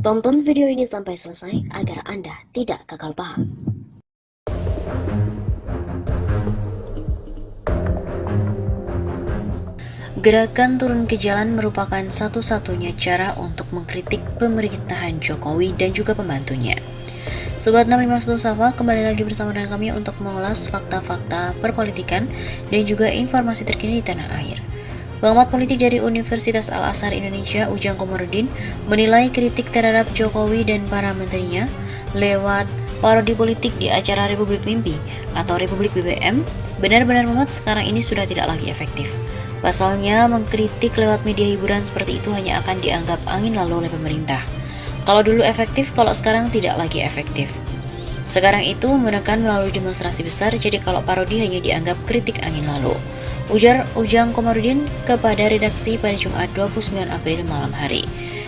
Tonton video ini sampai selesai agar Anda tidak gagal paham. Gerakan turun ke jalan merupakan satu-satunya cara untuk mengkritik pemerintahan Jokowi dan juga pembantunya. Sobat 651 Safa, kembali lagi bersama dengan kami untuk mengulas fakta-fakta perpolitikan dan juga informasi terkini di tanah air. Pengamat politik dari Universitas Al-Azhar Indonesia, Ujang Komarudin, menilai kritik terhadap Jokowi dan para menterinya lewat parodi politik di acara Republik Mimpi atau Republik BBM benar-benar membuat sekarang ini sudah tidak lagi efektif. Pasalnya, mengkritik lewat media hiburan seperti itu hanya akan dianggap angin lalu oleh pemerintah. Kalau dulu efektif, kalau sekarang tidak lagi efektif. Sekarang itu menekan melalui demonstrasi besar, jadi kalau parodi hanya dianggap kritik angin lalu. Ujar Ujang Komarudin kepada redaksi pada Jumat 29 April malam hari.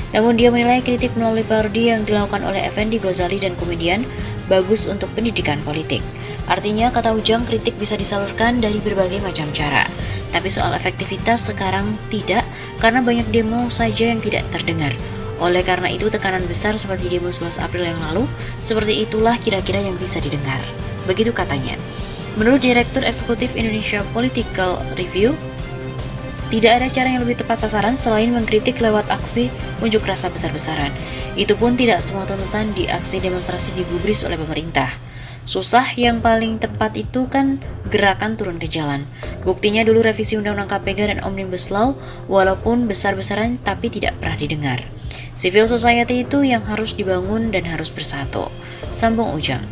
Namun dia menilai kritik melalui parodi yang dilakukan oleh Effendi Ghazali dan komedian bagus untuk pendidikan politik. Artinya, kata Ujang, kritik bisa disalurkan dari berbagai macam cara. Tapi soal efektivitas sekarang tidak, karena banyak demo saja yang tidak terdengar. Oleh karena itu, tekanan besar seperti demo 11 April yang lalu, seperti itulah kira-kira yang bisa didengar. Begitu katanya. Menurut Direktur Eksekutif Indonesia Political Review, tidak ada cara yang lebih tepat sasaran selain mengkritik lewat aksi unjuk rasa besar-besaran. Itu pun tidak semua tuntutan di aksi demonstrasi digubris oleh pemerintah. Susah, yang paling tepat itu kan gerakan turun ke jalan. Buktinya dulu revisi Undang-Undang KPK dan Omnibus Law, walaupun besar-besaran tapi tidak pernah didengar. Civil society itu yang harus dibangun dan harus bersatu, sambung Ujang.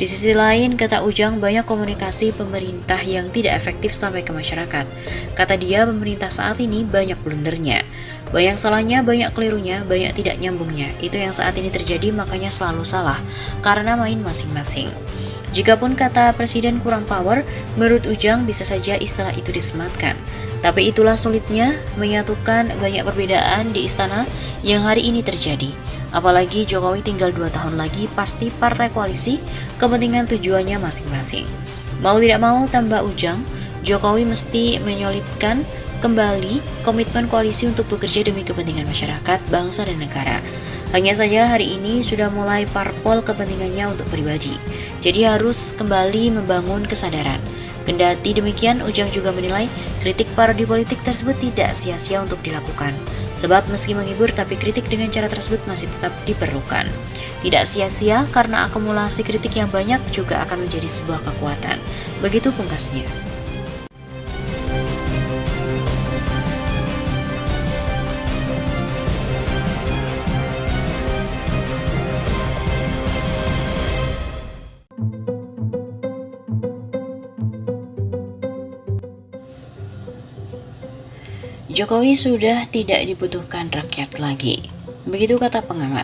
Di sisi lain, kata Ujang, banyak komunikasi pemerintah yang tidak efektif sampai ke masyarakat. Kata dia, pemerintah saat ini banyak blundernya. Banyak salahnya, banyak kelirunya, banyak tidak nyambungnya. Itu yang saat ini terjadi, makanya selalu salah, karena main masing-masing. Jikapun kata Presiden kurang power, menurut Ujang bisa saja istilah itu disematkan. Tapi itulah sulitnya menyatukan banyak perbedaan di istana yang hari ini terjadi. Apalagi Jokowi tinggal 2 tahun lagi, pasti partai koalisi, kepentingan tujuannya masing-masing. Mau tidak mau, tambah Ujang, Jokowi mesti menyolidkan kembali komitmen koalisi untuk bekerja demi kepentingan masyarakat, bangsa, dan negara. Hanya saja hari ini sudah mulai parpol kepentingannya untuk pribadi, jadi harus kembali membangun kesadaran. Kendati demikian, Ujang juga menilai kritik parodi politik tersebut tidak sia-sia untuk dilakukan. Sebab meski menghibur, tapi kritik dengan cara tersebut masih tetap diperlukan. Tidak sia-sia karena akumulasi kritik yang banyak juga akan menjadi sebuah kekuatan. Begitu pungkasnya. Jokowi sudah tidak dibutuhkan rakyat lagi. Begitu kata pengamat.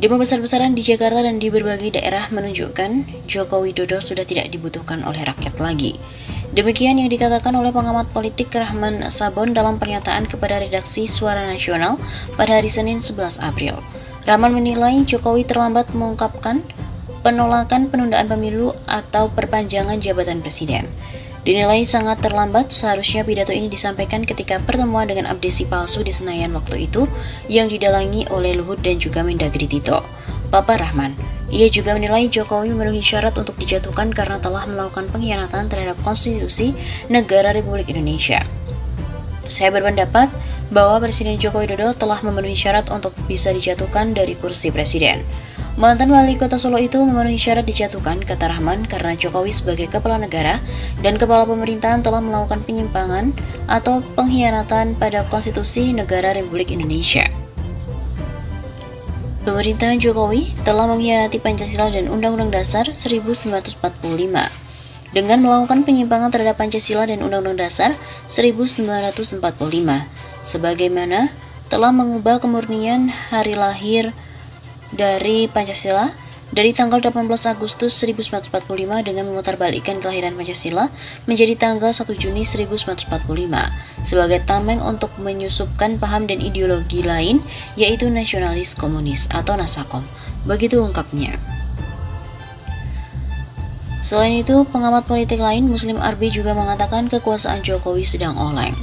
Demo besar-besaran di Jakarta dan di berbagai daerah menunjukkan Joko Widodo sudah tidak dibutuhkan oleh rakyat lagi. Demikian yang dikatakan oleh pengamat politik Rahman Sabon dalam pernyataan kepada redaksi Suara Nasional pada hari Senin 11 April. Rahman menilai Jokowi terlambat mengungkapkan penolakan penundaan pemilu atau perpanjangan jabatan presiden. Dinilai sangat terlambat, seharusnya pidato ini disampaikan ketika pertemuan dengan abdesi palsu di Senayan waktu itu yang didalangi oleh Luhut dan juga Mendagri Tito. Papa Rahman, ia juga menilai Jokowi memenuhi syarat untuk dijatuhkan karena telah melakukan pengkhianatan terhadap konstitusi negara Republik Indonesia. Saya berpendapat bahwa Presiden Joko Widodo telah memenuhi syarat untuk bisa dijatuhkan dari kursi presiden. Mantan wali kota Solo itu memenuhi syarat dijatuhkan, kata Rahman, karena Jokowi sebagai kepala negara dan kepala pemerintahan telah melakukan penyimpangan atau pengkhianatan pada konstitusi negara Republik Indonesia. Pemerintahan Jokowi telah mengkhianati Pancasila dan Undang-Undang Dasar 1945 dengan melakukan penyimpangan terhadap Pancasila dan Undang-Undang Dasar 1945, sebagaimana telah mengubah kemurnian hari lahir dari Pancasila dari tanggal 18 Agustus 1945 dengan memutarbalikkan kelahiran Pancasila menjadi tanggal 1 Juni 1945 sebagai tameng untuk menyusupkan paham dan ideologi lain, yaitu nasionalis komunis atau Nasakom. Begitu ungkapnya. Selain itu, pengamat politik lain Muslim Arbi juga mengatakan kekuasaan Jokowi sedang oleng.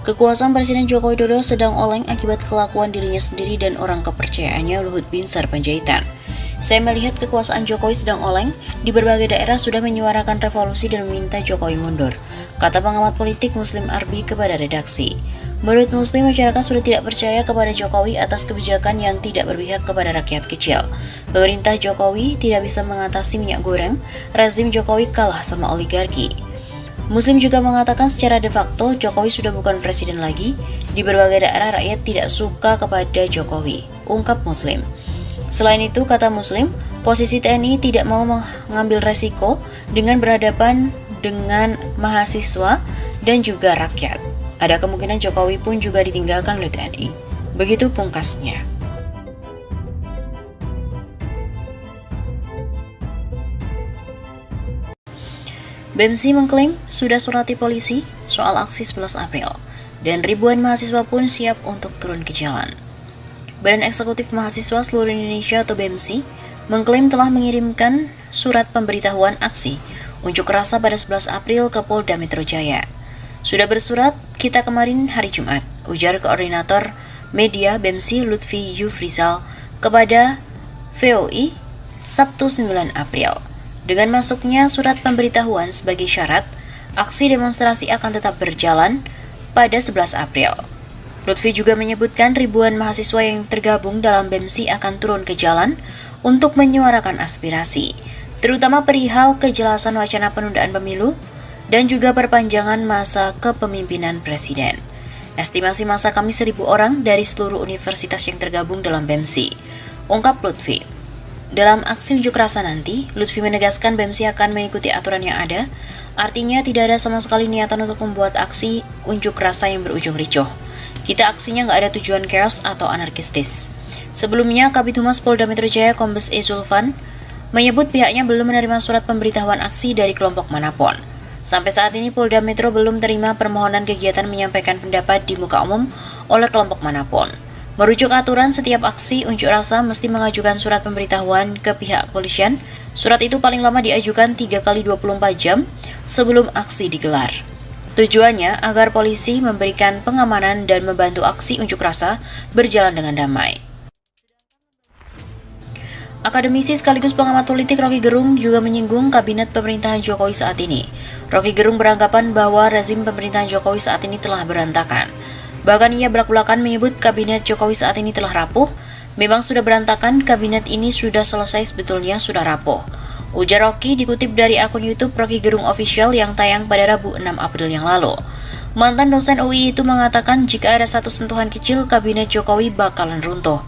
Kekuasaan Presiden Joko Widodo sedang oleng akibat kelakuan dirinya sendiri dan orang kepercayaannya Luhut Binsar Panjaitan. Saya melihat kekuasaan Jokowi sedang oleng, di berbagai daerah sudah menyuarakan revolusi dan meminta Jokowi mundur, kata pengamat politik Muslim Arbi kepada redaksi. Menurut Muslim, masyarakat sudah tidak percaya kepada Jokowi atas kebijakan yang tidak berpihak kepada rakyat kecil. Pemerintah Jokowi tidak bisa mengatasi minyak goreng, rezim Jokowi kalah sama oligarki. Muslim juga mengatakan secara de facto Jokowi sudah bukan presiden lagi, di berbagai daerah rakyat tidak suka kepada Jokowi, ungkap Muslim. Selain itu, kata Muslim, posisi TNI tidak mau mengambil resiko dengan berhadapan dengan mahasiswa dan juga rakyat. Ada kemungkinan Jokowi pun juga ditinggalkan oleh TNI. Begitu pungkasnya. BEMSI mengklaim sudah surati polisi soal aksi 11 April, dan ribuan mahasiswa pun siap untuk turun ke jalan. Badan Eksekutif Mahasiswa Seluruh Indonesia atau BEMSI mengklaim telah mengirimkan surat pemberitahuan aksi unjuk rasa pada 11 April ke Polda Metro Jaya. Sudah bersurat kita kemarin hari Jumat, ujar Koordinator Media BEMSI Lutfi Yufrizal kepada VOI Sabtu 9 April. Dengan masuknya surat pemberitahuan sebagai syarat, aksi demonstrasi akan tetap berjalan pada 11 April. Lutfi juga menyebutkan ribuan mahasiswa yang tergabung dalam BEMSI akan turun ke jalan untuk menyuarakan aspirasi, terutama perihal kejelasan wacana penundaan pemilu dan juga perpanjangan masa kepemimpinan presiden. Estimasi masa kami 1.000 orang dari seluruh universitas yang tergabung dalam BEMSI, ungkap Lutfi. Dalam aksi unjuk rasa nanti, Lutfi menegaskan BEMSI akan mengikuti aturan yang ada, artinya tidak ada sama sekali niatan untuk membuat aksi unjuk rasa yang berujung ricuh. Kita aksinya nggak ada tujuan chaos atau anarkistis. Sebelumnya, Kabid Humas Polda Metro Jaya Kombes E. Zulfan menyebut pihaknya belum menerima surat pemberitahuan aksi dari kelompok manapun. Sampai saat ini Polda Metro belum terima permohonan kegiatan menyampaikan pendapat di muka umum oleh kelompok manapun. Merujuk aturan, setiap aksi unjuk rasa mesti mengajukan surat pemberitahuan ke pihak kepolisian. Surat itu paling lama diajukan 3 kali 24 jam sebelum aksi digelar. Tujuannya agar polisi memberikan pengamanan dan membantu aksi unjuk rasa berjalan dengan damai. Akademisi sekaligus pengamat politik Rocky Gerung juga menyinggung kabinet pemerintahan Jokowi saat ini. Rocky Gerung beranggapan bahwa rezim pemerintahan Jokowi saat ini telah berantakan. Bahkan ia belak-belakan menyebut kabinet Jokowi saat ini telah rapuh. Memang sudah berantakan, kabinet ini sudah selesai, sebetulnya sudah rapuh. Ujar Rocky dikutip dari akun YouTube Rocky Gerung Official yang tayang pada Rabu 6 April yang lalu. Mantan dosen UI itu mengatakan jika ada satu sentuhan kecil, kabinet Jokowi bakalan runtuh.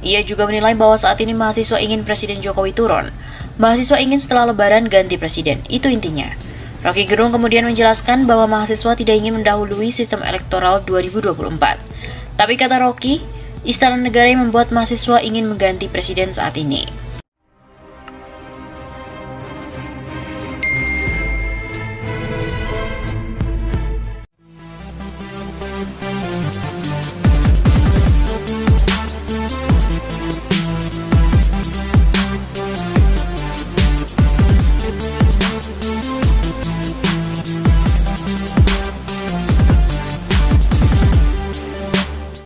Ia juga menilai bahwa saat ini mahasiswa ingin Presiden Jokowi turun. Mahasiswa ingin setelah Lebaran ganti presiden, itu intinya. Rocky Gerung kemudian menjelaskan bahwa mahasiswa tidak ingin mendahului sistem elektoral 2024. Tapi kata Rocky, Istana Negara yang membuat mahasiswa ingin mengganti presiden saat ini.